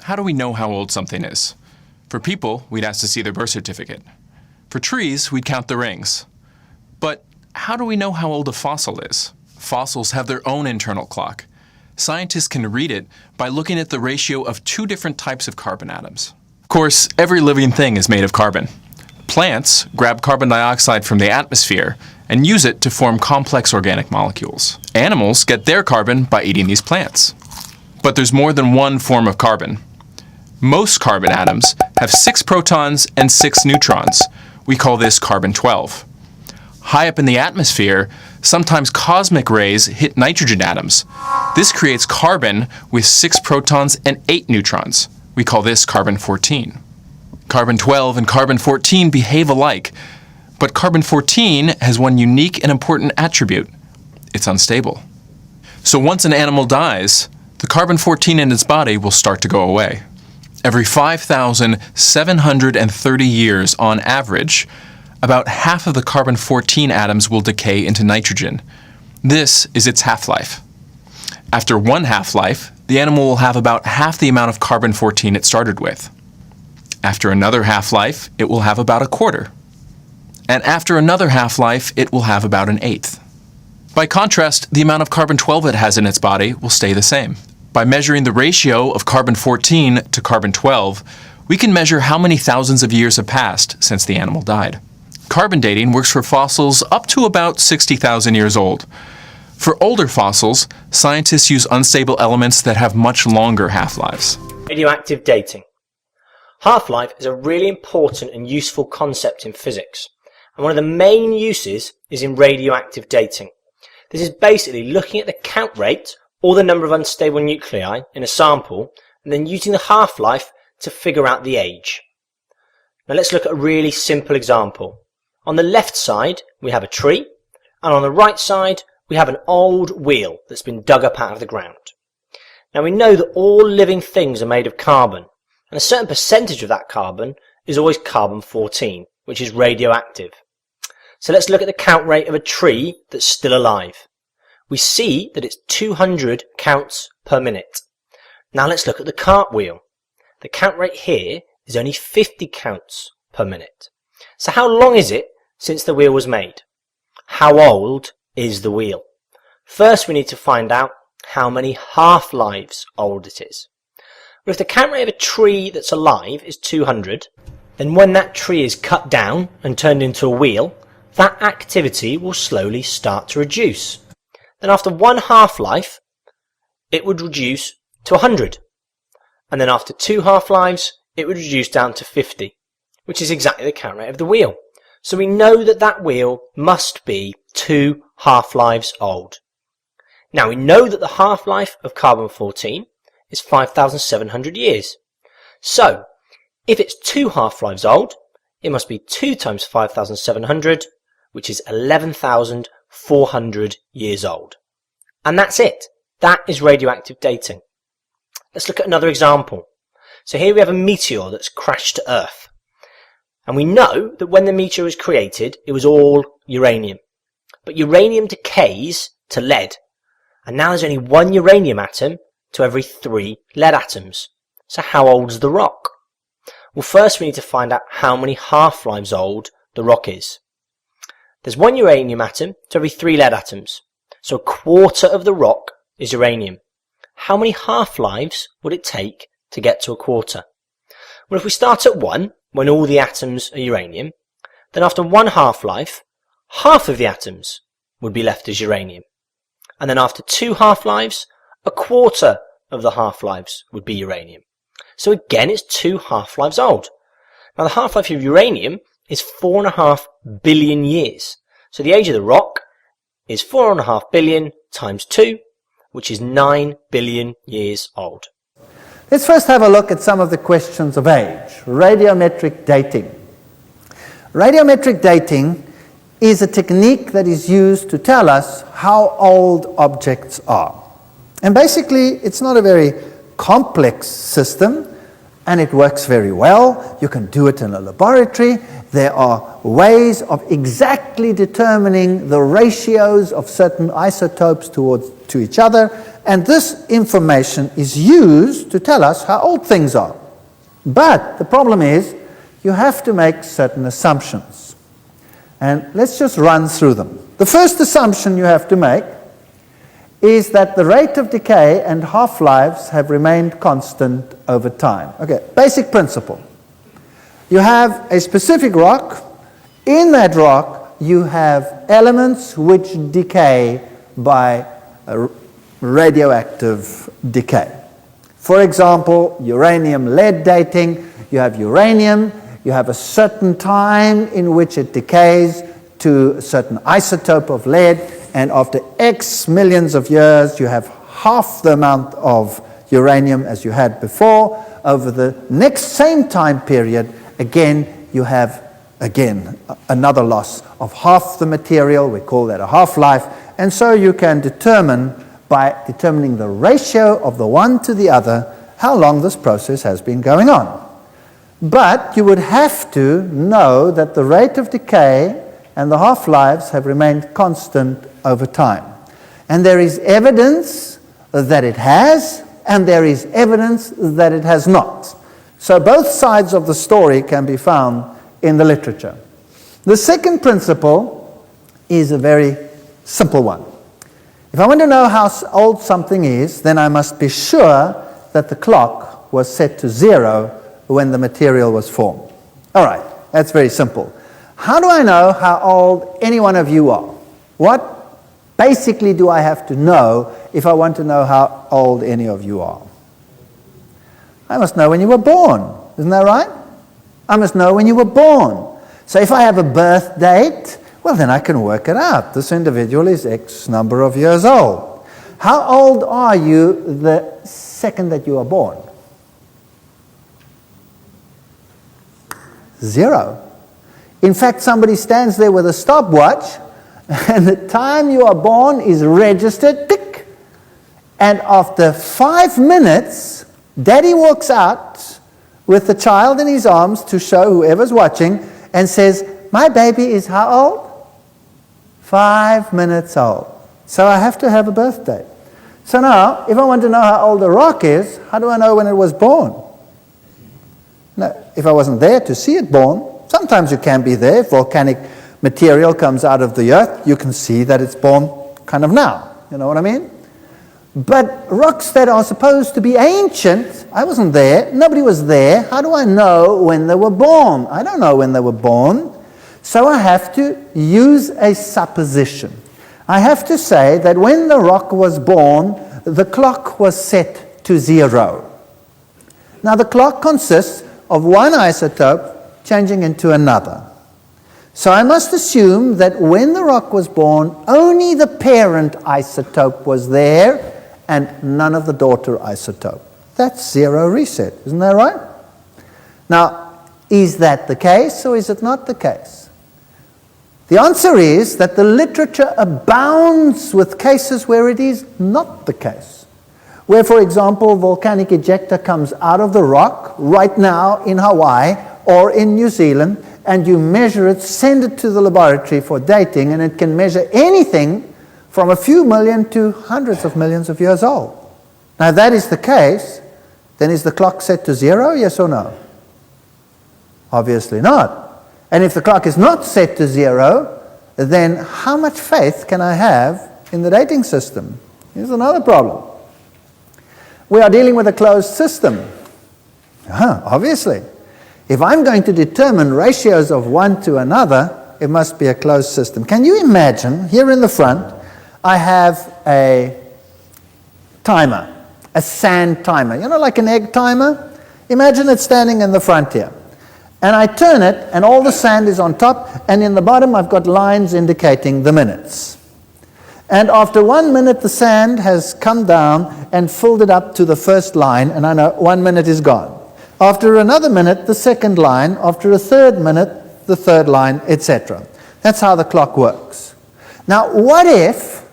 How do we know how old something is? For people, we'd ask to see their birth certificate. For trees, we'd count the rings. But how do we know how old a fossil is? Fossils have their own internal clock. Scientists can read it by looking at the ratio of two different types of carbon atoms. Of course, every living thing is made of carbon. Plants grab carbon dioxide from the atmosphere and use it to form complex organic molecules. Animals get their carbon by eating these plants. But there's more than one form of carbon. Most carbon atoms have 6 protons and 6 neutrons. We call this carbon-12. High up in the atmosphere, sometimes cosmic rays hit nitrogen atoms. This creates carbon with 6 protons and 8 neutrons. We call this carbon-14. Carbon-12 and carbon-14 behave alike, but carbon-14 has one unique and important attribute. It's unstable. So once an animal dies, the carbon-14 in its body will start to go away. Every 5,730 years on average, about half of the carbon-14 atoms will decay into nitrogen. This is its half-life. After one half-life, the animal will have about half the amount of carbon-14 it started with. After another half-life, it will have about a quarter. And after another half-life, it will have about an eighth. By contrast, the amount of carbon-12 it has in its body will stay the same. By measuring the ratio of carbon-14 to carbon-12, we can measure how many thousands of years have passed since the animal died. Carbon dating works for fossils up to about 60,000 years old. For older fossils, scientists use unstable elements that have much longer half-lives. Radioactive dating. Half-life is a really important and useful concept in physics, and one of the main uses is in radioactive dating. This is basically looking at the count rate, or the number of unstable nuclei in a sample, and then using the half-life to figure out the age. Now let's look at a really simple example. On the left side we have a tree, and on the right side we have an old wheel that's been dug up out of the ground. Now we know that all living things are made of carbon, and a certain percentage of that carbon is always carbon-14, which is radioactive. So let's look at the count rate of a tree that's still alive. We see that it's 200 counts per minute. Now let's look at the cartwheel. The count rate here is only 50 counts per minute. So how long is it since the wheel was made? How old is the wheel? First we need to find out how many half-lives old it is. Well, if the count rate of a tree that's alive is 200, then when that tree is cut down and turned into a wheel, that activity will slowly start to reduce. Then after one half-life, it would reduce to 100. And then after 2 half-lives, it would reduce down to 50, which is exactly the count rate of the wheel. So we know that that wheel must be 2 half-lives old. Now we know that the half-life of carbon-14 is 5,700 years. So if it's 2 half-lives old, it must be 2 times 5,700, which is 11,400 years old. And that's it. That is radioactive dating. Let's look at another example. So here we have a meteor that's crashed to Earth. And we know that when the meteor was created, it was all uranium. But uranium decays to lead. And now there's only 1 uranium atom to every 3 lead atoms. So how old is the rock? Well, first we need to find out how many half-lives old the rock is. There's 1 uranium atom to every 3 lead atoms. So a quarter of the rock is uranium. How many half-lives would it take to get to a quarter? Well, if we start at 1, when all the atoms are uranium, then after 1 half-life, half of the atoms would be left as uranium. And then after 2 half-lives, a quarter of the half-lives would be uranium. So again, it's 2 half-lives old. Now the half-life of uranium is 4.5 billion years. So the age of the rock is 4.5 billion times 2, which is 9 billion years old. Let's first have a look at some of the questions of age. Radiometric dating. Radiometric dating is a technique that is used to tell us how old objects are. And basically, it's not a very complex system, and it works very well. You can do it in a laboratory. There are ways of exactly determining the ratios of certain isotopes to each other, And this information is used to tell us how old things are. But the problem is, you have to make certain assumptions. And let's just run through them. The first assumption you have to make is that the rate of decay and half-lives have remained constant over time. Okay, basic principle. You have a specific rock. In that rock, you have elements which decay by radioactive decay. For example, uranium-lead dating, you have uranium, you have a certain time in which it decays to a certain isotope of lead, and after X millions of years, you have half the amount of uranium as you had before. Over the next same time period, again, you have, another loss of half the material. We call that a half-life. And so you can determine, by determining the ratio of the one to the other, how long this process has been going on. But you would have to know that the rate of decay and the half-lives have remained constant over time. And there is evidence that it has, and there is evidence that it has not. So both sides of the story can be found in the literature. The second principle is a very simple one. If I want to know how old something is, then I must be sure that the clock was set to 0 when the material was formed. All right, that's very simple. How do I know how old any one of you are? What basically do I have to know if I want to know how old any of you are? I must know when you were born. Isn't that right? I must know when you were born. So if I have a birth date, well, then I can work it out. This individual is X number of years old. How old are you the second that you are born? 0. In fact, somebody stands there with a stopwatch, and the time you are born is registered, tick. And after 5 minutes, Daddy walks out with the child in his arms to show whoever's watching and says, my baby is how old? 5 minutes old. So I have to have a birthday. So now, if I want to know how old a rock is, how do I know when it was born? Now, if I wasn't there to see it born, sometimes you can be there. If volcanic material comes out of the earth, you can see that it's born kind of now. You know what I mean? But rocks that are supposed to be ancient, I wasn't there. Nobody was there. How do I know when they were born? I don't know when they were born. So I have to use a supposition. I have to say that when the rock was born, the clock was set to 0. Now the clock consists of one isotope changing into another. So I must assume that when the rock was born, only the parent isotope was there and none of the daughter isotope. That's 0 reset, isn't that right? Now, is that the case or is it not the case? The answer is that the literature abounds with cases where it is not the case. Where, for example, volcanic ejecta comes out of the rock right now in Hawaii or in New Zealand, and you measure it, send it to the laboratory for dating, and it can measure anything from a few million to hundreds of millions of years old. Now, if that is the case, then is the clock set to 0, yes or no? Obviously not. And if the clock is not set to 0, then how much faith can I have in the dating system? Here's another problem. We are dealing with a closed system. Obviously. If I'm going to determine ratios of one to another, it must be a closed system. Can you imagine, here in the front, I have a timer, a sand timer. You know, like an egg timer? Imagine it standing in the front here. And I turn it, and all the sand is on top, and in the bottom I've got lines indicating the minutes. And after 1 minute, the sand has come down and filled it up to the first line, and I know 1 minute is gone. After another minute, the second line. After a third minute, the third line, etc. That's how the clock works. Now, what if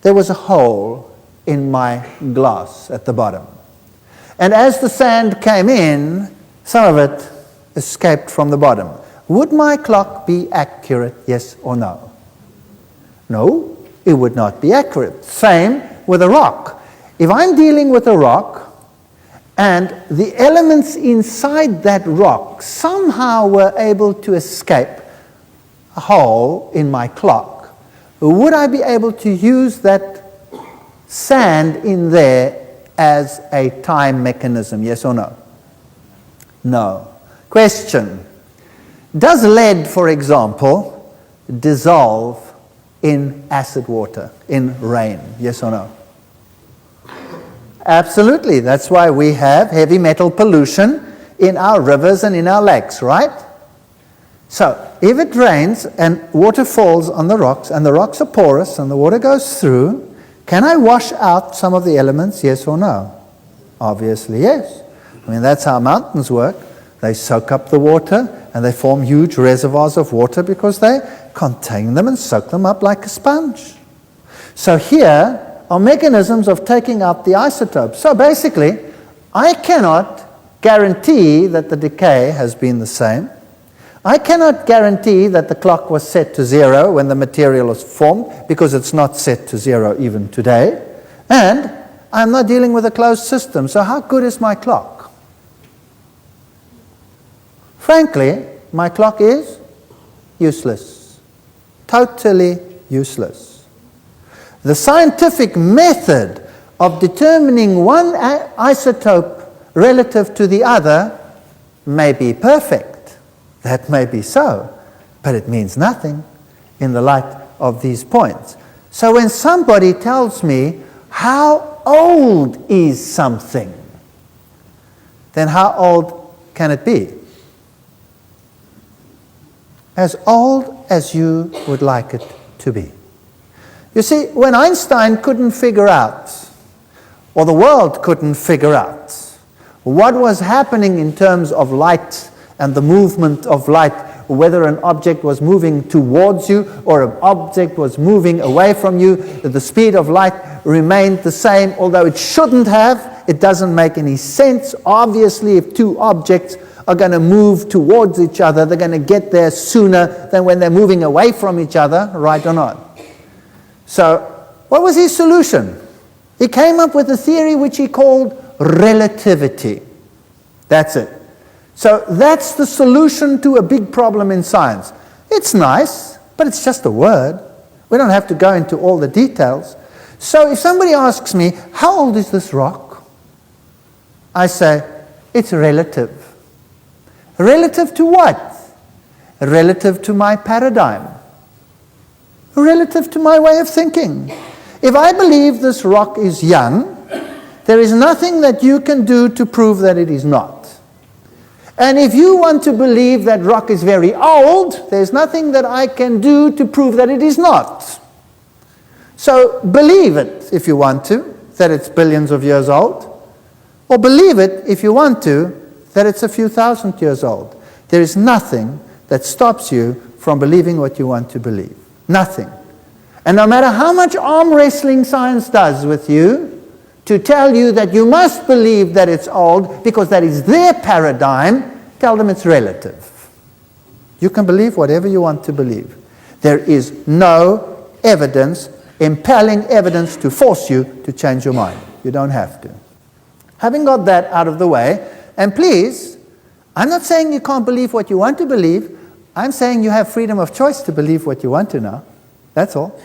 there was a hole in my glass at the bottom? And as the sand came in, some of it escaped from the bottom. Would my clock be accurate, yes or no? No, it would not be accurate. Same with a rock. If I'm dealing with a rock, and the elements inside that rock somehow were able to escape a hole in my clock, would I be able to use that sand in there as a time mechanism, yes or no? No. Question. Does lead, for example, dissolve in acid water, in rain, yes or no? Absolutely. That's why we have heavy metal pollution in our rivers and in our lakes, right? So, if it rains and water falls on the rocks, and the rocks are porous and the water goes through, can I wash out some of the elements, yes or no? Obviously, yes. I mean, that's how mountains work. They soak up the water and they form huge reservoirs of water because they contain them and soak them up like a sponge. So here are mechanisms of taking out the isotopes. So basically, I cannot guarantee that the decay has been the same. I cannot guarantee that the clock was set to 0 when the material was formed, because it's not set to 0 even today. And I'm not dealing with a closed system. So how good is my clock? Frankly, my clock is useless. Totally useless. The scientific method of determining one isotope relative to the other may be perfect. That may be so, but it means nothing in the light of these points. So when somebody tells me how old is something, then how old can it be? As old as you would like it to be. You see, when Einstein couldn't figure out, or the world couldn't figure out, what was happening in terms of light and the movement of light, whether an object was moving towards you or an object was moving away from you, the speed of light remained the same, although it shouldn't have. It doesn't make any sense. Obviously, if two objects are going to move towards each other, they're going to get there sooner than when they're moving away from each other, right or not? So, what was his solution? He came up with a theory which he called relativity. That's it. So, that's the solution to a big problem in science. It's nice, but it's just a word. We don't have to go into all the details. So, if somebody asks me, how old is this rock? I say, it's relative. Relative to what? Relative to my paradigm. Relative to my way of thinking. If I believe this rock is young, there is nothing that you can do to prove that it is not. And if you want to believe that rock is very old, there's nothing that I can do to prove that it is not. So believe it if you want to, that it's billions of years old. Or believe it if you want to, that it's a few thousand years old. There is nothing that stops you from believing what you want to believe. Nothing. And no matter how much arm wrestling science does with you to tell you that you must believe that it's old because that is their paradigm, tell them it's relative. You can believe whatever you want to believe. There is no evidence, impelling evidence to force you to change your mind. You don't have to. Having got that out of the way, and please, I'm not saying you can't believe what you want to believe. I'm saying you have freedom of choice to believe what you want to now. That's all.